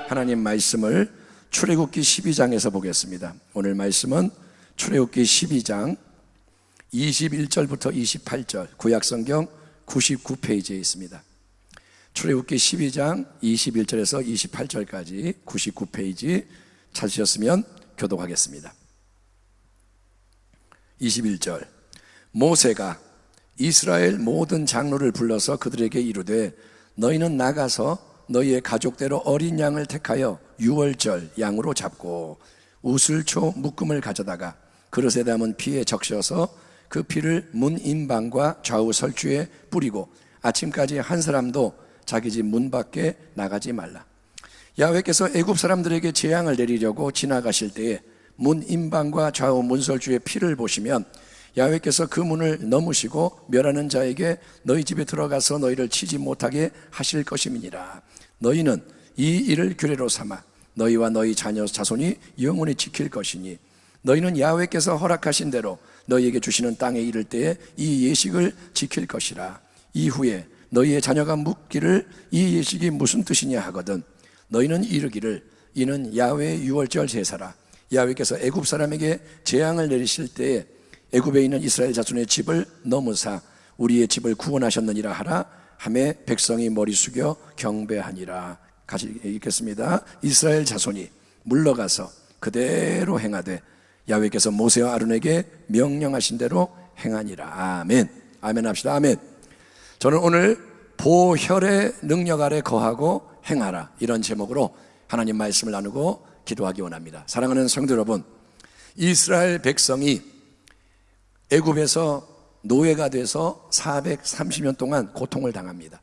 하나님 말씀을 출애굽기 12장에서 보겠습니다. 오늘 말씀은 출애굽기 12장 21절부터 28절, 구약성경 99페이지에 있습니다. 출애굽기 12장 21절에서 28절까지 99페이지 찾으셨으면 교독하겠습니다. 21절, 모세가 이스라엘 모든 장로를 불러서 그들에게 이르되 너희는 나가서 너희의 가족대로 어린 양을 택하여 유월절 양으로 잡고 우슬초 묶음을 가져다가 그릇에 담은 피에 적셔서 그 피를 문 인방과 좌우 설주에 뿌리고 아침까지 한 사람도 자기 집 문 밖에 나가지 말라. 야훼께서 애굽 사람들에게 재앙을 내리려고 지나가실 때에 문 인방과 좌우 문설주의 피를 보시면 야훼께서 그 문을 넘으시고 멸하는 자에게 너희 집에 들어가서 너희를 치지 못하게 하실 것임이니라. 너희는 이 일을 규례로 삼아 너희와 너희 자녀 자손이 영원히 지킬 것이니 너희는 야훼께서 허락하신 대로 너희에게 주시는 땅에 이를 때에 이 예식을 지킬 것이라. 이후에 너희의 자녀가 묻기를 이 예식이 무슨 뜻이냐 하거든 너희는 이르기를 이는 야훼의 유월절 제사라. 야훼께서 애굽 사람에게 재앙을 내리실 때에 애굽에 있는 이스라엘 자손의 집을 넘으사 우리의 집을 구원하셨느니라 하라 하매 백성이 머리 숙여 경배하니라. 같이 읽겠습니다. 이스라엘 자손이 물러가서 그대로 행하되 야훼께서 모세와 아론에게 명령하신 대로 행하니라. 아멘. 아멘 합시다. 아멘. 저는 오늘 보혈의 능력 아래 거하고 행하라, 이런 제목으로 하나님 말씀을 나누고 기도하기 원합니다. 사랑하는 성도 여러분, 이스라엘 백성이 애굽에서 노예가 돼서 430년 동안 고통을 당합니다.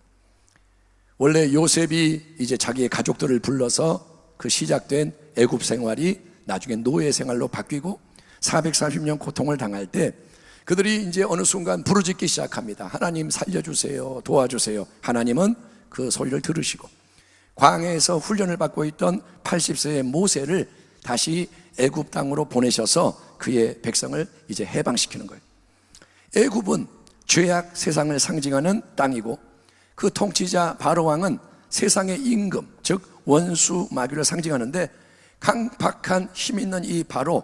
원래 요셉이 이제 자기의 가족들을 불러서 그 시작된 애굽 생활이 나중에 노예 생활로 바뀌고 430년 고통을 당할 때 그들이 이제 어느 순간 부르짖기 시작합니다. 하나님 살려주세요, 도와주세요. 하나님은 그 소리를 들으시고 광야에서 훈련을 받고 있던 80세의 모세를 다시 애굽 땅으로 보내셔서 그의 백성을 이제 해방시키는 거예요. 애굽은 죄악 세상을 상징하는 땅이고 그 통치자 바로 왕은 세상의 임금, 즉 원수 마귀를 상징하는데 강박한 힘 있는 이 바로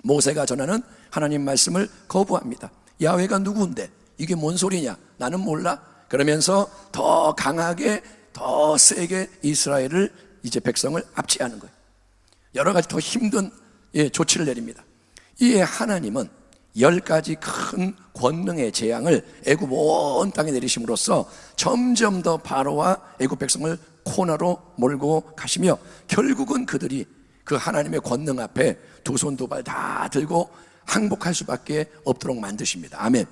모세가 전하는 하나님 말씀을 거부합니다. 야훼가 누구인데 이게 뭔 소리냐, 나는 몰라. 그러면서 더 강하게 더 세게 이스라엘을 이제 백성을 압제하는 거예요. 여러 가지 더 힘든 조치를 내립니다. 이에 하나님은 10가지 큰 권능의 재앙을 애굽 온 땅에 내리심으로써 점점 더 바로와 애굽 백성을 코너로 몰고 가시며 결국은 그들이 그 하나님의 권능 앞에 두 손 두 발 다 들고 항복할 수밖에 없도록 만드십니다. 아멘.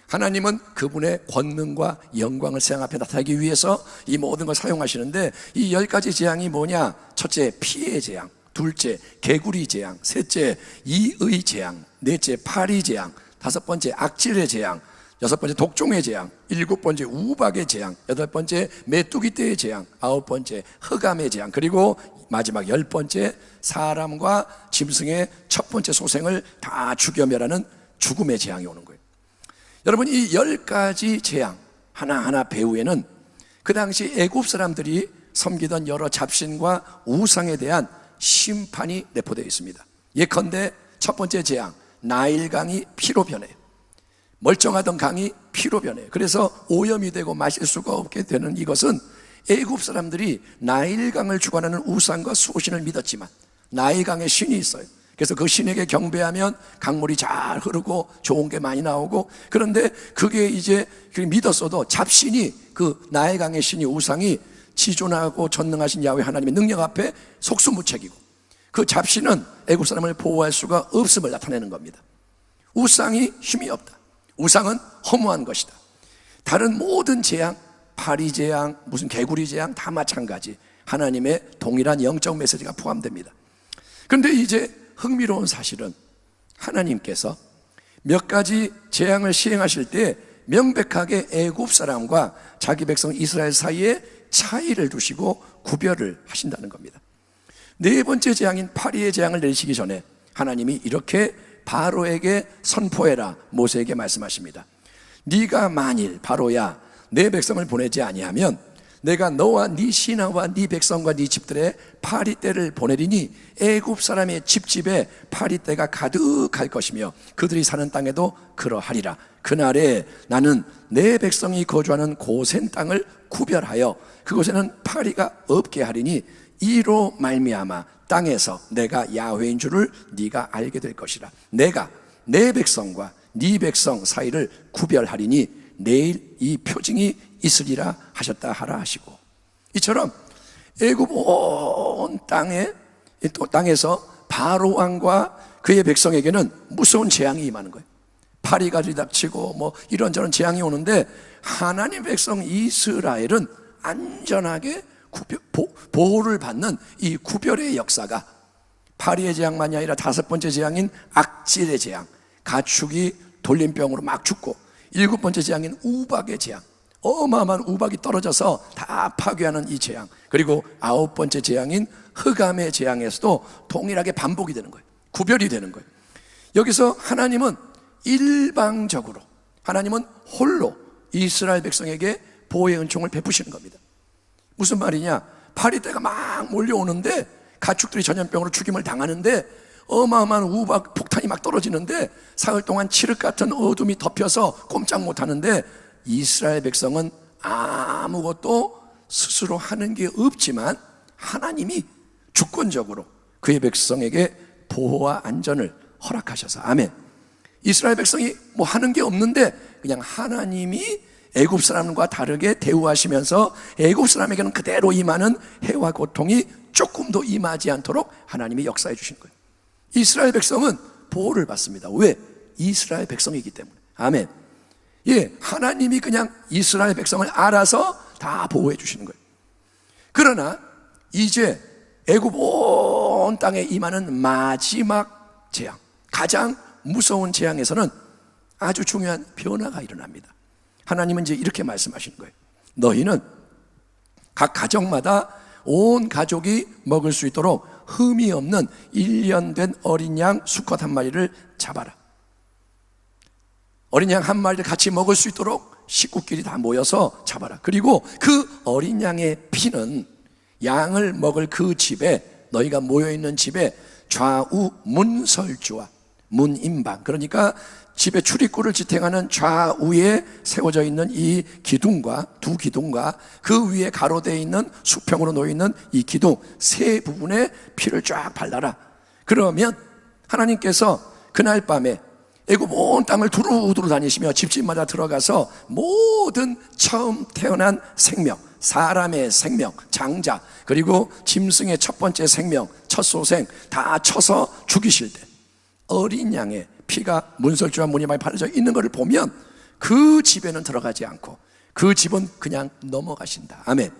하나님은 그분의 권능과 영광을 세상 앞에 나타내기 위해서 이 모든 걸 사용하시는데 이 10가지 재앙이 뭐냐? 첫째, 피의 재앙. 둘째, 개구리 재앙. 셋째, 이의 재앙. 넷째, 파리 재앙. 다섯 번째, 악질의 재앙. 여섯 번째, 독종의 재앙. 일곱 번째, 우박의 재앙. 여덟 번째, 메뚜기 떼의 재앙. 아홉 번째, 흑암의 재앙. 그리고 마지막 10번째, 사람과 짐승의 첫 번째 소생을 다 죽여 멸하는 죽음의 재앙이 오는 거예요. 여러분, 이 10가지 재앙 하나하나 배후에는 그 당시 애굽 사람들이 섬기던 여러 잡신과 우상에 대한 심판이 내포되어 있습니다. 예컨대 첫 번째 재앙, 나일강이 피로 변해요. 멀쩡하던 강이 피로 변해요. 그래서 오염이 되고 마실 수가 없게 되는 이것은 애굽 사람들이 나일강을 주관하는 우상과 수호신을 믿었지만 나일강에 신이 있어요. 그래서 그 신에게 경배하면 강물이 잘 흐르고 좋은 게 많이 나오고, 그런데 그게 이제 믿었어도 잡신이, 그 나일강의 신이, 우상이 지존하고 전능하신 야훼 하나님의 능력 앞에 속수무책이고 그 잡신은 애굽 사람을 보호할 수가 없음을 나타내는 겁니다. 우상이 힘이 없다. 우상은 허무한 것이다. 다른 모든 재앙, 파리 재앙, 무슨 개구리 재앙 다 마찬가지 하나님의 동일한 영적 메시지가 포함됩니다. 그런데 이제 흥미로운 사실은 하나님께서 몇 가지 재앙을 시행하실 때 명백하게 애굽 사람과 자기 백성 이스라엘 사이에 차이를 두시고 구별을 하신다는 겁니다. 네 번째 재앙인 파리의 재앙을 내리시기 전에 하나님이 이렇게 바로에게 선포해라 모세에게 말씀하십니다. 네가 만일 바로야 내 백성을 보내지 아니하면 내가 너와 네 신하와 네 백성과 네 집들에 파리떼를 보내리니 애굽 사람의 집집에 파리떼가 가득할 것이며 그들이 사는 땅에도 그러하리라. 그날에 나는 내 백성이 거주하는 고센 땅을 구별하여 그곳에는 파리가 없게 하리니 이로 말미암아 땅에서 내가 야훼인 줄을 네가 알게 될 것이라. 내가 내 백성과 네 백성 사이를 구별하리니 내일 이 표징이 있으리라 하셨다 하라 하시고, 이처럼 애굽 온 땅에서 바로 왕과 그의 백성에게는 무서운 재앙이 임하는 거예요. 파리가 들이닥치고 뭐 이런저런 재앙이 오는데 하나님 백성 이스라엘은 안전하게 보호를 받는 이 구별의 역사가, 파리의 재앙만이 아니라 다섯 번째 재앙인 악질의 재앙, 가축이 돌림병으로 막 죽고, 일곱 번째 재앙인 우박의 재앙, 어마어마한 우박이 떨어져서 다 파괴하는 이 재앙, 그리고 아홉 번째 재앙인 흑암의 재앙에서도 동일하게 반복이 되는 거예요. 구별이 되는 거예요. 여기서 하나님은 일방적으로, 하나님은 홀로 이스라엘 백성에게 보호의 은총을 베푸시는 겁니다. 무슨 말이냐? 파리떼가 막 몰려오는데 가축들이 전염병으로 죽임을 당하는데 어마어마한 우박 폭탄이 막 떨어지는데 사흘 동안 칠흑 같은 어둠이 덮여서 꼼짝 못하는데 이스라엘 백성은 아무것도 스스로 하는 게 없지만 하나님이 주권적으로 그의 백성에게 보호와 안전을 허락하셔서, 아멘. 이스라엘 백성이 뭐 하는 게 없는데 그냥 하나님이 애굽 사람과 다르게 대우하시면서 애굽 사람에게는 그대로 임하는 해와 고통이 조금도 임하지 않도록 하나님이 역사해 주신 거예요. 이스라엘 백성은 보호를 받습니다. 왜? 이스라엘 백성이기 때문에. 아멘. 예, 하나님이 그냥 이스라엘 백성을 알아서 다 보호해 주시는 거예요. 그러나 이제 애굽 온 땅에 임하는 마지막 재앙, 가장 무서운 재앙에서는 아주 중요한 변화가 일어납니다. 하나님은 이제 이렇게 말씀하시는 거예요. 너희는 각 가정마다 온 가족이 먹을 수 있도록 흠이 없는 1년 된 어린 양 수컷 한 마리를 잡아라. 어린 양 한 마리를 같이 먹을 수 있도록 식구끼리 다 모여서 잡아라. 그리고 그 어린 양의 피는 양을 먹을 그 집에, 너희가 모여있는 집에 좌우 문설주와 문임방, 그러니까 집의 출입구를 지탱하는 좌우에 세워져 있는 이 기둥과 두 기둥과 그 위에 가로되어 있는 수평으로 놓여있는 이 기둥 세 부분에 피를 쫙 발라라. 그러면 하나님께서 그날 밤에 애굽 온 땅을 두루두루 다니시며 집집마다 들어가서 모든 처음 태어난 생명, 사람의 생명, 장자, 그리고 짐승의 첫 번째 생명, 첫 소생 다 쳐서 죽이실 때 어린 양의 피가 문설주와 문이마에 바르져 있는 것을 보면 그 집에는 들어가지 않고 그 집은 그냥 넘어가신다. 아멘.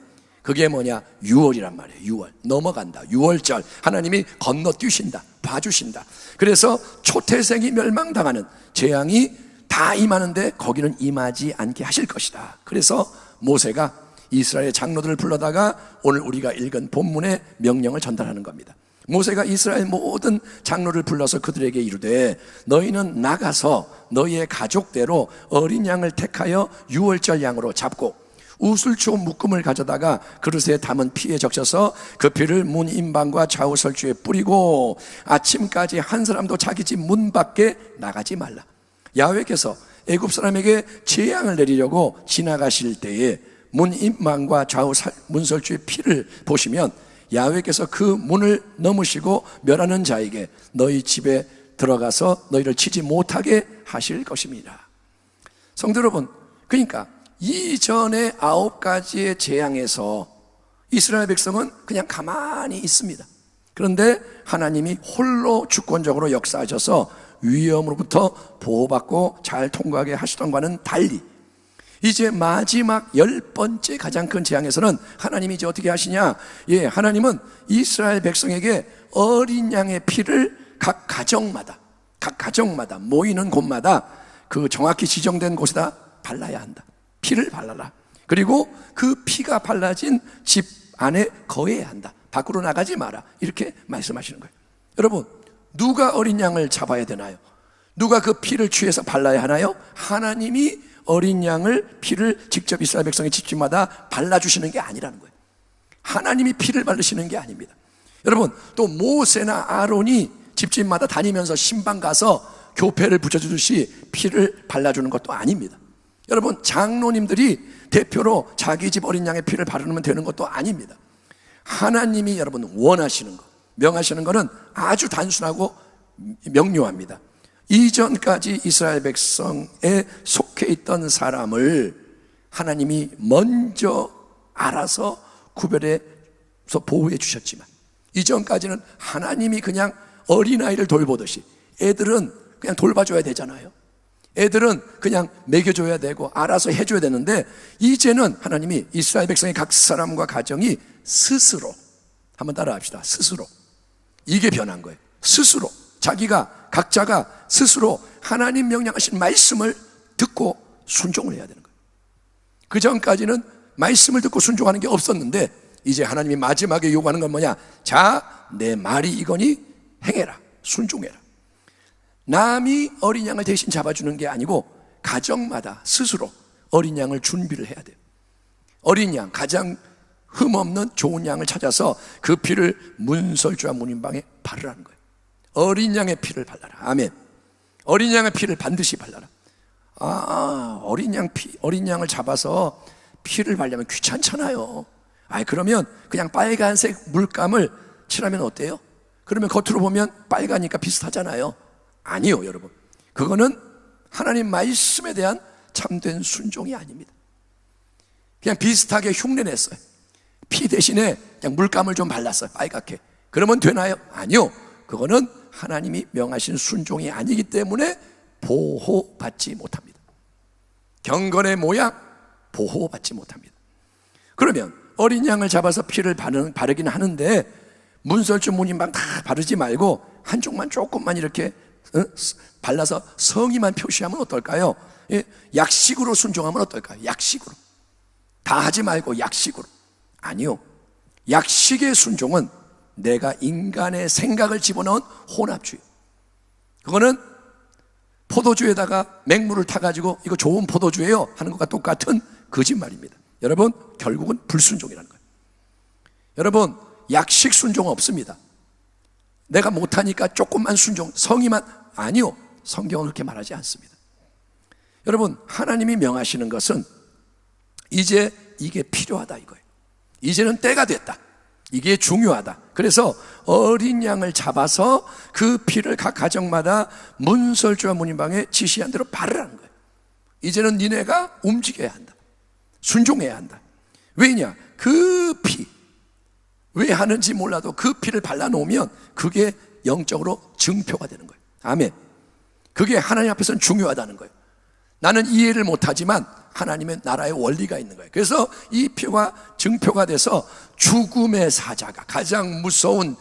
그게 뭐냐? 유월이란 말이에요. 유월, 넘어간다. 유월절, 하나님이 건너뛰신다, 봐주신다. 그래서 초태생이 멸망당하는 재앙이 다 임하는데 거기는 임하지 않게 하실 것이다. 그래서 모세가 이스라엘 장로들을 불러다가 오늘 우리가 읽은 본문의 명령을 전달하는 겁니다. 모세가 이스라엘 모든 장로를 불러서 그들에게 이르되 너희는 나가서 너희의 가족대로 어린 양을 택하여 유월절 양으로 잡고 우슬초 묶음을 가져다가 그릇에 담은 피에 적셔서 그 피를 문 임방과 좌우 설주에 뿌리고 아침까지 한 사람도 자기 집 문 밖에 나가지 말라. 야훼께서 애굽 사람에게 재앙을 내리려고 지나가실 때에 문 임방과 좌우 문설주의 피를 보시면 야훼께서 그 문을 넘으시고 멸하는 자에게 너희 집에 들어가서 너희를 치지 못하게 하실 것입니다. 성도 여러분, 그러니까 이전의 9가지의 재앙에서 이스라엘 백성은 그냥 가만히 있습니다. 그런데 하나님이 홀로 주권적으로 역사하셔서 위험으로부터 보호받고 잘 통과하게 하시던 것과는 달리 이제 마지막 10번째 가장 큰 재앙에서는 하나님이 이제 어떻게 하시냐? 예, 하나님은 이스라엘 백성에게 어린 양의 피를 각 가정마다 모이는 곳마다 그 정확히 지정된 곳에다 발라야 한다. 피를 발라라. 그리고 그 피가 발라진 집 안에 거해야 한다. 밖으로 나가지 마라. 이렇게 말씀하시는 거예요. 여러분, 누가 어린 양을 잡아야 되나요? 누가 그 피를 취해서 발라야 하나요? 하나님이 어린 양을 피를 직접 이스라엘 백성의 집집마다 발라주시는 게 아니라는 거예요. 하나님이 피를 바르시는 게 아닙니다. 여러분, 또 모세나 아론이 집집마다 다니면서 신방 가서 교패를 붙여주듯이 피를 발라주는 것도 아닙니다. 여러분, 장로님들이 대표로 자기 집 어린 양의 피를 바르면 되는 것도 아닙니다. 하나님이 여러분 원하시는 것, 명하시는 것은 아주 단순하고 명료합니다. 이전까지 이스라엘 백성에 속해 있던 사람을 하나님이 먼저 알아서 구별해서 보호해 주셨지만, 이전까지는 하나님이 그냥 어린아이를 돌보듯이, 애들은 그냥 돌봐줘야 되잖아요. 애들은 그냥 먹여줘야 되고 알아서 해줘야 되는데, 이제는 하나님이 이스라엘 백성의 각 사람과 가정이 스스로, 한번 따라합시다. 스스로. 이게 변한 거예요. 스스로. 각자가 스스로 하나님 명령하신 말씀을 듣고 순종을 해야 되는 거예요. 그 전까지는 말씀을 듣고 순종하는 게 없었는데, 이제 하나님이 마지막에 요구하는 건 뭐냐? 자, 내 말이 이거니 행해라. 순종해라. 남이 어린 양을 대신 잡아주는 게 아니고 가정마다 스스로 어린 양을 준비를 해야 돼요. 어린 양, 가장 흠없는 좋은 양을 찾아서 그 피를 문설주와 문인방에 바르라는 거예요. 어린 양의 피를 발라라. 아멘. 어린 양의 피를 반드시 발라라. 어린 양을 잡아서 피를 바르려면 귀찮잖아요. 그러면 그냥 빨간색 물감을 칠하면 어때요? 그러면 겉으로 보면 빨가니까 비슷하잖아요. 아니요, 여러분. 그거는 하나님 말씀에 대한 참된 순종이 아닙니다. 그냥 비슷하게 흉내냈어요. 피 대신에 그냥 물감을 좀 발랐어요. 빨갛게. 그러면 되나요? 아니요. 그거는 하나님이 명하신 순종이 아니기 때문에 보호받지 못합니다. 경건의 모양, 보호받지 못합니다. 그러면 어린 양을 잡아서 피를 바르긴 하는데, 문설주 문인방 다 바르지 말고 한쪽만 조금만 이렇게 발라서 성의만 표시하면 어떨까요? 약식으로 순종하면 어떨까요? 약식으로. 다 하지 말고 약식으로. 아니요. 약식의 순종은 내가 인간의 생각을 집어넣은 혼합주의. 그거는 포도주에다가 맹물을 타가지고 이거 좋은 포도주예요 하는 것과 똑같은 거짓말입니다. 여러분, 결국은 불순종이라는 거예요. 여러분, 약식 순종 없습니다. 내가 못하니까 조금만 순종, 성의만. 아니요, 성경은 그렇게 말하지 않습니다. 여러분, 하나님이 명하시는 것은 이제 이게 필요하다 이거예요. 이제는 때가 됐다. 이게 중요하다. 그래서 어린 양을 잡아서 그 피를 각 가정마다 문설주와 문인방에 지시한 대로 바르라는 거예요. 이제는 니네가 움직여야 한다. 순종해야 한다. 왜냐? 그 피, 왜 하는지 몰라도 그 피를 발라놓으면 그게 영적으로 증표가 되는 거예요. 아멘. 그게 하나님 앞에서는 중요하다는 거예요. 나는 이해를 못하지만 하나님의 나라의 원리가 있는 거예요. 그래서 이 피가 증표가 돼서 죽음의 사자가, 가장 무서운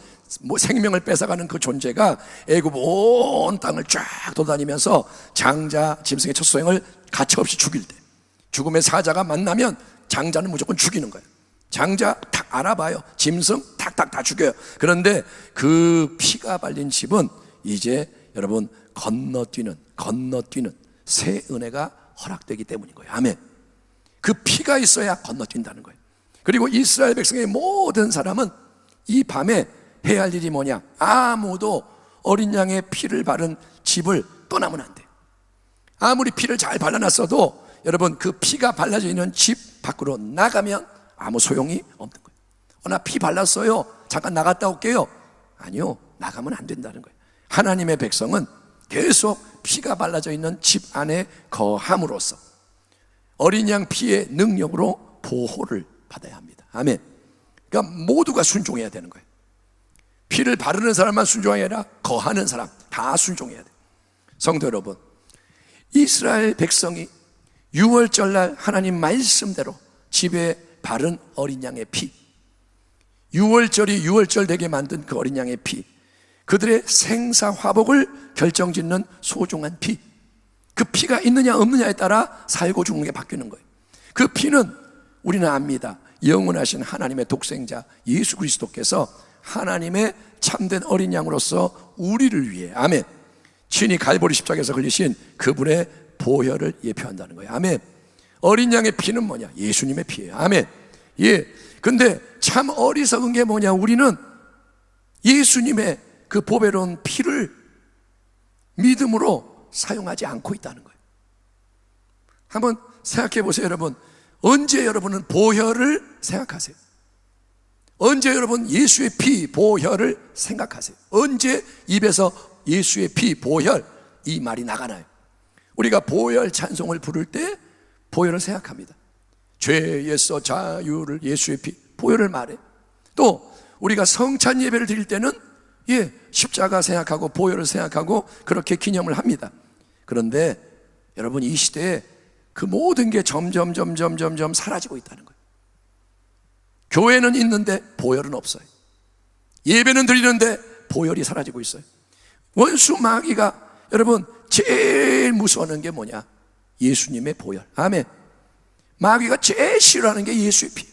생명을 뺏어가는 그 존재가 애굽 온 땅을 쫙 돌아다니면서 장자, 짐승의 첫 소행을 가차없이 죽일 때, 죽음의 사자가 만나면 장자는 무조건 죽이는 거예요. 장자 탁 알아봐요. 짐승 탁탁 다 죽여요. 그런데 그 피가 발린 집은 이제 여러분 건너뛰는 새 은혜가 허락되기 때문인 거예요. 아멘. 그 피가 있어야 건너뛴다는 거예요. 그리고 이스라엘 백성의 모든 사람은 이 밤에 해야 할 일이 뭐냐? 아무도 어린 양의 피를 바른 집을 떠나면 안 돼요. 아무리 피를 잘 발라놨어도 여러분, 그 피가 발라져 있는 집 밖으로 나가면 아무 소용이 없는 거예요. 나 피 발랐어요, 잠깐 나갔다 올게요. 아니요, 나가면 안 된다는 거예요. 하나님의 백성은 계속 피가 발라져 있는 집 안에 거함으로써 어린 양 피의 능력으로 보호를 받아야 합니다. 아멘. 그러니까 모두가 순종해야 되는 거예요. 피를 바르는 사람만 순종해야 아니라 거하는 사람 다 순종해야 돼요. 성도 여러분, 이스라엘 백성이 유월절날 하나님 말씀대로 집에 바른 어린 양의 피, 유월절이 유월절 되게 만든 그 어린 양의 피, 그들의 생사화복을 결정짓는 소중한 피, 그 피가 있느냐 없느냐에 따라 살고 죽는 게 바뀌는 거예요. 그 피는 우리는 압니다. 영원하신 하나님의 독생자 예수 그리스도께서 하나님의 참된 어린 양으로서 우리를 위해, 아멘, 친히 갈보리 십자가에서 흘리신 그분의 보혈을 예표한다는 거예요. 아멘. 어린 양의 피는 뭐냐? 예수님의 피예요. 아멘. 예. 근데 참 어리석은 게 뭐냐? 우리는 예수님의 그 보배로운 피를 믿음으로 사용하지 않고 있다는 거예요. 한번 생각해 보세요, 여러분. 언제 여러분은 보혈을 생각하세요? 언제 여러분 예수의 피, 보혈을 생각하세요? 언제 입에서 예수의 피, 보혈 이 말이 나가나요? 우리가 보혈 찬송을 부를 때 보혈을 생각합니다. 죄에서 자유를, 예수의 피, 보혈을 말해. 또 우리가 성찬 예배를 드릴 때는 십자가 생각하고 보혈을 생각하고 그렇게 기념을 합니다. 그런데 여러분, 이 시대에 그 모든 게 점점 사라지고 있다는 거예요. 교회는 있는데 보혈은 없어요. 예배는 드리는데 보혈이 사라지고 있어요. 원수 마귀가 여러분 제일 무서워하는 게 뭐냐? 예수님의 보혈. 아멘. 마귀가 제일 싫어하는 게 예수의 피.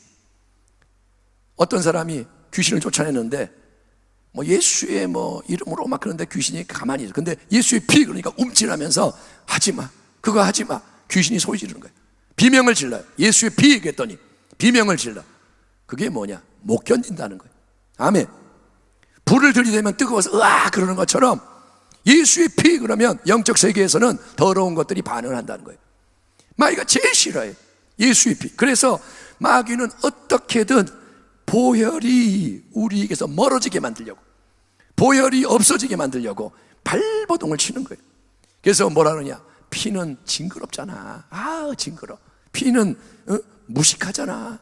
어떤 사람이 귀신을 쫓아냈는데 예수의 이름으로 막 그러는데 귀신이 가만히 있어. 근데 예수의 피 그러니까 움찔하면서 하지마, 그거 하지마. 귀신이 소리 지르는 거예요. 비명을 질러요. 예수의 피 그랬더니 비명을 질러. 그게 뭐냐? 못 견딘다는 거예요. 아멘. 불을 들이대면 뜨거워서 으아 그러는 것처럼 예수의 피 그러면 영적 세계에서는 더러운 것들이 반응을 한다는 거예요. 마귀가 제일 싫어해, 예수의 피. 그래서 마귀는 어떻게든 보혈이 우리에게서 멀어지게 만들려고, 보혈이 없어지게 만들려고 발버둥을 치는 거예요. 그래서 뭐라 그러냐? 피는 징그럽잖아. 징그러. 피는 무식하잖아.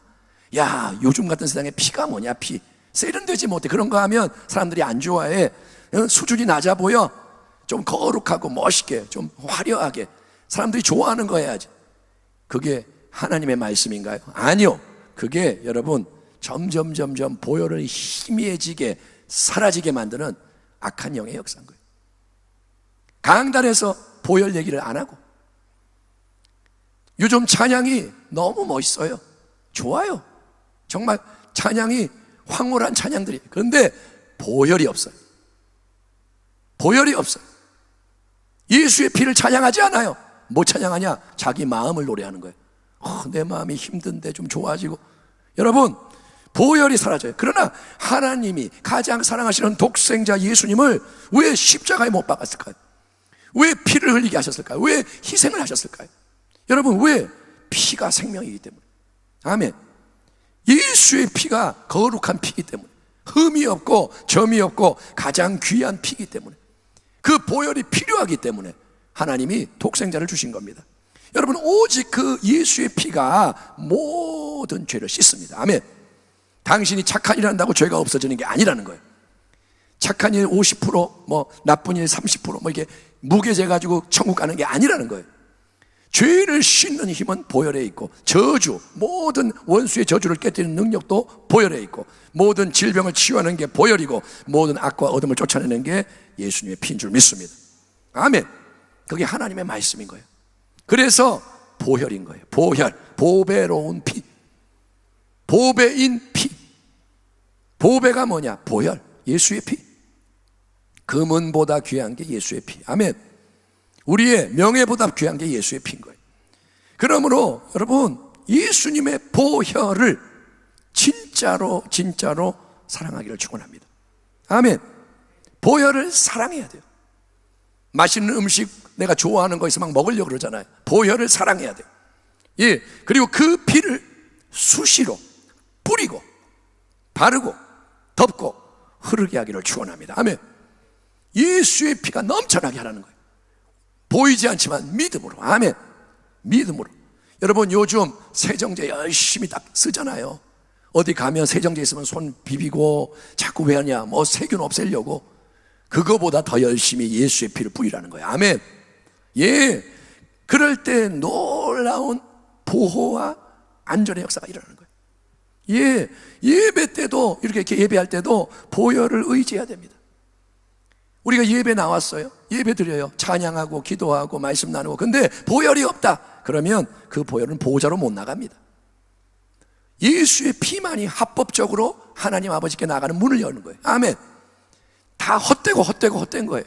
야, 요즘 같은 세상에 피가 뭐냐? 피 세련되지 못해. 그런 거 하면 사람들이 안 좋아해. 수준이 낮아 보여. 좀 거룩하고 멋있게, 좀 화려하게 사람들이 좋아하는 거 해야지. 그게 하나님의 말씀인가요? 아니요. 그게 여러분 점점 보혈을 희미해지게 사라지게 만드는 악한 영의 역사인 거예요. 강단에서 보혈 얘기를 안 하고, 요즘 찬양이 너무 멋있어요. 좋아요. 정말 찬양이 황홀한 찬양들이. 그런데 보혈이 없어요. 보혈이 없어요. 예수의 피를 찬양하지 않아요. 뭐 찬양하냐? 자기 마음을 노래하는 거예요. 내 마음이 힘든데 좀 좋아지고. 여러분, 보혈이 사라져요. 그러나 하나님이 가장 사랑하시는 독생자 예수님을 왜 십자가에 못 박았을까요? 왜 피를 흘리게 하셨을까요? 왜 희생을 하셨을까요? 여러분, 왜? 피가 생명이기 때문에. 아멘. 예수의 피가 거룩한 피이기 때문에, 흠이 없고 점이 없고 가장 귀한 피이기 때문에, 그 보혈이 필요하기 때문에 하나님이 독생자를 주신 겁니다. 여러분, 오직 그 예수의 피가 모든 죄를 씻습니다. 아멘. 당신이 착한 일 한다고 죄가 없어지는 게 아니라는 거예요. 착한 일 50%, 나쁜 일 30%, 이게 무게재 가지고 천국 가는 게 아니라는 거예요. 죄를 씻는 힘은 보혈에 있고, 저주, 모든 원수의 저주를 깨뜨리는 능력도 보혈에 있고, 모든 질병을 치유하는 게 보혈이고, 모든 악과 어둠을 쫓아내는 게 예수님의 피인 줄 믿습니다. 아멘. 그게 하나님의 말씀인 거예요. 그래서 보혈인 거예요. 보혈, 보배로운 피, 보배인 피. 보배가 뭐냐? 보혈, 예수의 피. 금은보다 귀한 게 예수의 피. 아멘. 우리의 명예보다 귀한 게 예수의 피인 거예요. 그러므로 여러분, 예수님의 보혈을 진짜로 사랑하기를 축원합니다. 아멘. 보혈을 사랑해야 돼요. 맛있는 음식 내가 좋아하는 거 있으면 막 먹으려고 그러잖아요. 보혈을 사랑해야 돼요. 예. 그리고 그 피를 수시로 뿌리고 바르고 덮고 흐르게 하기를 축원합니다. 아멘. 예수의 피가 넘쳐나게 하라는 거예요. 보이지 않지만 믿음으로. 아멘. 믿음으로. 여러분, 요즘 세정제 열심히 딱 쓰잖아요. 어디 가면 세정제 있으면 손 비비고 자꾸 왜 하냐, 세균 없애려고. 그거보다 더 열심히 예수의 피를 뿌리라는 거예요. 아멘. 예. 그럴 때 놀라운 보호와 안전의 역사가 일어나는 거예요. 예. 예배 때도, 이렇게 예배할 때도 보혈을 의지해야 됩니다. 우리가 예배 나왔어요. 예배 드려요. 찬양하고 기도하고 말씀 나누고. 근데 보혈이 없다. 그러면 그 보혈은 보호자로 못 나갑니다. 예수의 피만이 합법적으로 하나님 아버지께 나가는 문을 여는 거예요. 아멘. 다 헛되고 헛된 거예요.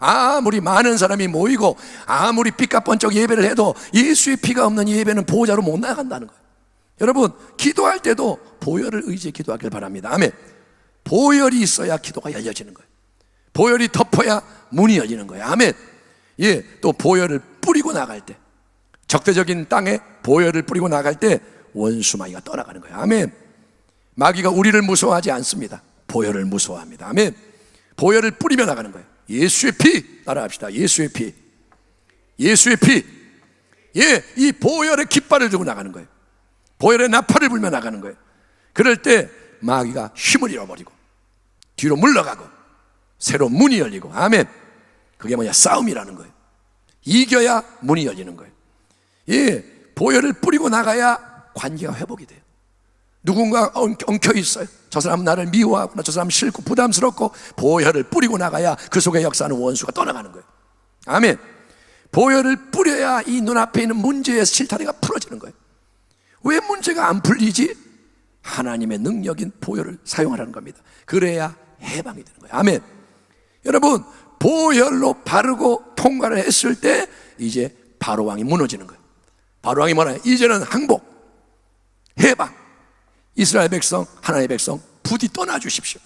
아무리 많은 사람이 모이고 아무리 삐까뻔쩍 예배를 해도 예수의 피가 없는 예배는 보호자로 못 나간다는 거예요. 여러분, 기도할 때도 보혈을 의지해 기도하길 바랍니다. 아멘. 보혈이 있어야 기도가 열려지는 거예요. 보혈이 덮어야 문이 열리는 거예요. 아멘. 예, 또 보혈을 뿌리고 나갈 때, 적대적인 땅에 보혈을 뿌리고 나갈 때 원수 마귀가 떠나가는 거예요. 아멘. 마귀가 우리를 무서워하지 않습니다. 보혈을 무서워합니다. 아멘. 보혈을 뿌리며 나가는 거예요. 예수의 피 따라합시다. 예수의 피, 예수의 피. 예, 이 보혈의 깃발을 들고 나가는 거예요. 보혈의 나팔을 불며 나가는 거예요. 그럴 때 마귀가 힘을 잃어버리고 뒤로 물러가고 새로운 문이 열리고. 아멘. 그게 뭐냐? 싸움이라는 거예요. 이겨야 문이 열리는 거예요. 예, 보혈을 뿌리고 나가야 관계가 회복이 돼요. 누군가 엉켜 있어요. 저 사람은 나를 미워하구나, 저 사람은 싫고 부담스럽고, 보혈을 뿌리고 나가야 그 속에 역사하는 원수가 떠나가는 거예요. 아멘. 보혈을 뿌려야 이 눈앞에 있는 문제의 실타래가 풀어지는 거예요. 왜 문제가 안 풀리지? 하나님의 능력인 보혈을 사용하라는 겁니다. 그래야 해방이 되는 거예요. 아멘. 여러분, 보혈로 바르고 통과를 했을 때 이제 바로왕이 무너지는 거예요. 바로왕이 뭐냐? 이제는 항복, 해방. 이스라엘 백성, 하나님의 백성 부디 떠나주십시오.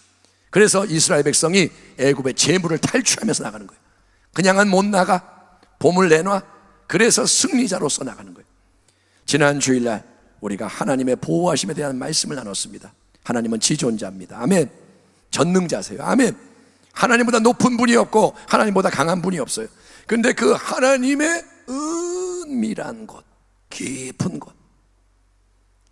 그래서 이스라엘 백성이 애굽의 재물을 탈취하면서 나가는 거예요. 그냥은 못 나가, 봄을 내놔. 그래서 승리자로서 나가는 거예요. 지난 주일날 우리가 하나님의 보호하심에 대한 말씀을 나눴습니다. 하나님은 지존자입니다. 아멘. 전능자세요. 아멘. 하나님보다 높은 분이 없고 하나님보다 강한 분이 없어요. 근데 그 하나님의 은밀한 곳, 깊은 곳,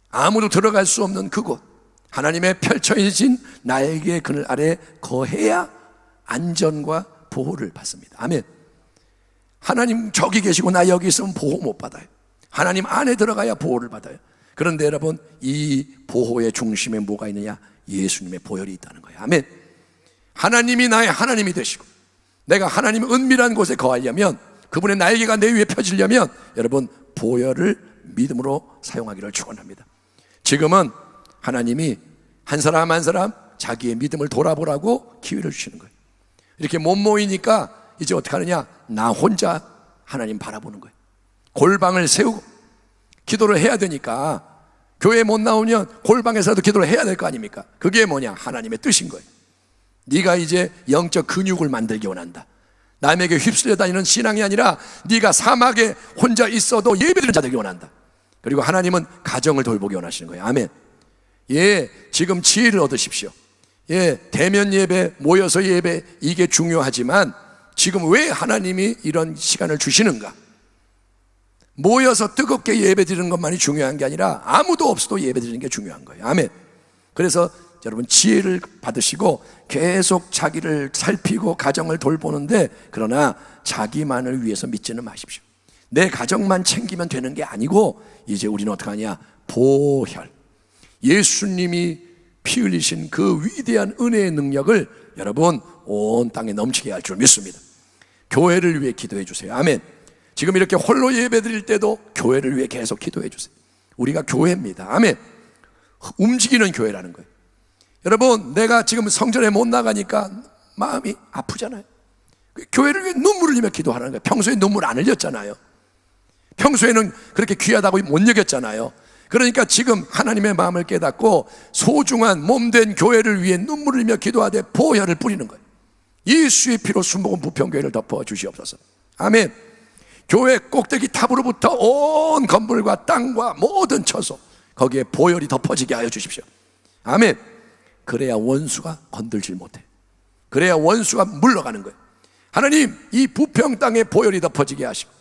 아무도 들어갈 수 없는 그곳, 하나님의 펼쳐진 날개의 그늘 아래 거해야 안전과 보호를 받습니다. 아멘. 하나님 저기 계시고 나 여기 있으면 보호 못 받아요. 하나님 안에 들어가야 보호를 받아요. 그런데 여러분, 이 보호의 중심에 뭐가 있느냐? 예수님의 보혈이 있다는 거예요. 아멘. 하나님이 나의 하나님이 되시고 내가 하나님의 은밀한 곳에 거하려면, 그분의 날개가 내 위에 펴지려면 여러분, 보혈을 믿음으로 사용하기를 축원합니다. 지금은 하나님이 한 사람 한 사람 자기의 믿음을 돌아보라고 기회를 주시는 거예요. 이렇게 못 모이니까 이제 어떻게 하느냐? 나 혼자 하나님 바라보는 거예요. 골방을 세우고 기도를 해야 되니까, 교회 못 나오면 골방에서도 기도를 해야 될 거 아닙니까? 그게 뭐냐? 하나님의 뜻인 거예요. 네가 이제 영적 근육을 만들기 원한다. 남에게 휩쓸려 다니는 신앙이 아니라 네가 사막에 혼자 있어도 예배드리는 자 되기 원한다. 그리고 하나님은 가정을 돌보기 원하시는 거예요. 아멘. 예, 지금 지혜를 얻으십시오. 예, 대면 예배, 모여서 예배, 이게 중요하지만 지금 왜 하나님이 이런 시간을 주시는가? 모여서 뜨겁게 예배드리는 것만이 중요한 게 아니라 아무도 없어도 예배드리는 게 중요한 거예요. 아멘. 그래서 여러분, 지혜를 받으시고 계속 자기를 살피고 가정을 돌보는데, 그러나 자기만을 위해서 믿지는 마십시오. 내 가정만 챙기면 되는 게 아니고 이제 우리는 어떻게 하냐? 보혈, 예수님이 피 흘리신 그 위대한 은혜의 능력을 여러분 온 땅에 넘치게 할 줄 믿습니다. 교회를 위해 기도해 주세요. 아멘. 지금 이렇게 홀로 예배 드릴 때도 교회를 위해 계속 기도해 주세요. 우리가 교회입니다. 아멘. 움직이는 교회라는 거예요. 여러분, 내가 지금 성전에 못 나가니까 마음이 아프잖아요. 교회를 위해 눈물을 흘리며 기도하는 거예요. 평소에 눈물 안 흘렸잖아요. 평소에는 그렇게 귀하다고 못 여겼잖아요. 그러니까 지금 하나님의 마음을 깨닫고 소중한 몸된 교회를 위해 눈물을 흘리며 기도하되 보혈을 뿌리는 거예요. 예수의 피로 순복음 부평교회를 덮어 주시옵소서. 아멘. 교회 꼭대기 탑으로부터 온 건물과 땅과 모든 처소, 거기에 보혈이 덮어지게 하여 주십시오. 아멘. 그래야 원수가 건들질 못해. 그래야 원수가 물러가는 거예요. 하나님, 이 부평 땅에 보혈이 덮어지게 하시고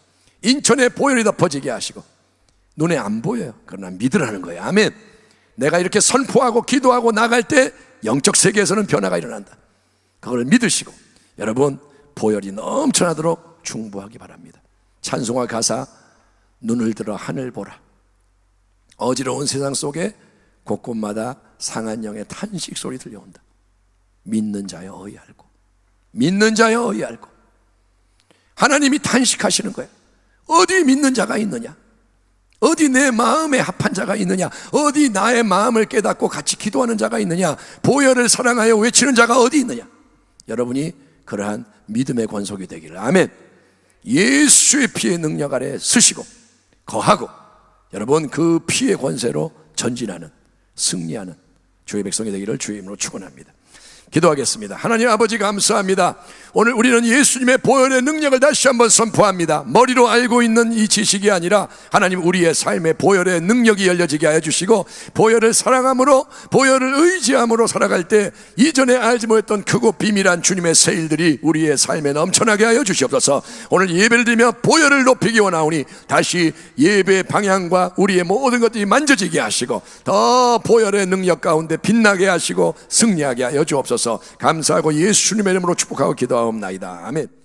인천에 보혈이 덮어지게 하시고, 눈에 안 보여요. 그러나 믿으라는 거예요. 아멘. 내가 이렇게 선포하고 기도하고 나갈 때 영적 세계에서는 변화가 일어난다. 그걸 믿으시고 여러분, 보혈이 넘쳐나도록 중보하기 바랍니다. 찬송가 가사, 눈을 들어 하늘 보라. 어지러운 세상 속에 곳곳마다 상한 영의 탄식 소리 들려온다. 믿는 자여 어이알고, 믿는 자여 어이알고. 하나님이 탄식하시는 거예요. 어디 믿는 자가 있느냐? 어디 내 마음에 합한 자가 있느냐? 어디 나의 마음을 깨닫고 같이 기도하는 자가 있느냐? 보혈을 사랑하여 외치는 자가 어디 있느냐? 여러분이 그러한 믿음의 권속이 되기를. 아멘. 예수의 피의 능력 아래 서시고 거하고 여러분 그 피의 권세로 전진하는, 승리하는 주의 백성이 되기를 주의 이름으로 축원합니다. 기도하겠습니다. 하나님 아버지 감사합니다. 오늘 우리는 예수님의 보혈의 능력을 다시 한번 선포합니다. 머리로 알고 있는 이 지식이 아니라 하나님 우리의 삶에 보혈의 능력이 열려지게 하여 주시고 보혈을 사랑함으로, 보혈을 의지함으로 살아갈 때 이전에 알지 못했던 크고 비밀한 주님의 새 일들이 우리의 삶에 넘쳐나게 하여 주시옵소서. 오늘 예배를 드리며 보혈을 높이기 원하오니 다시 예배의 방향과 우리의 모든 것들이 만져지게 하시고 더 보혈의 능력 가운데 빛나게 하시고 승리하게 하여 주옵소서. 감사하고 예수님의 이름으로 축복하고 기도하옵나이다. 아멘.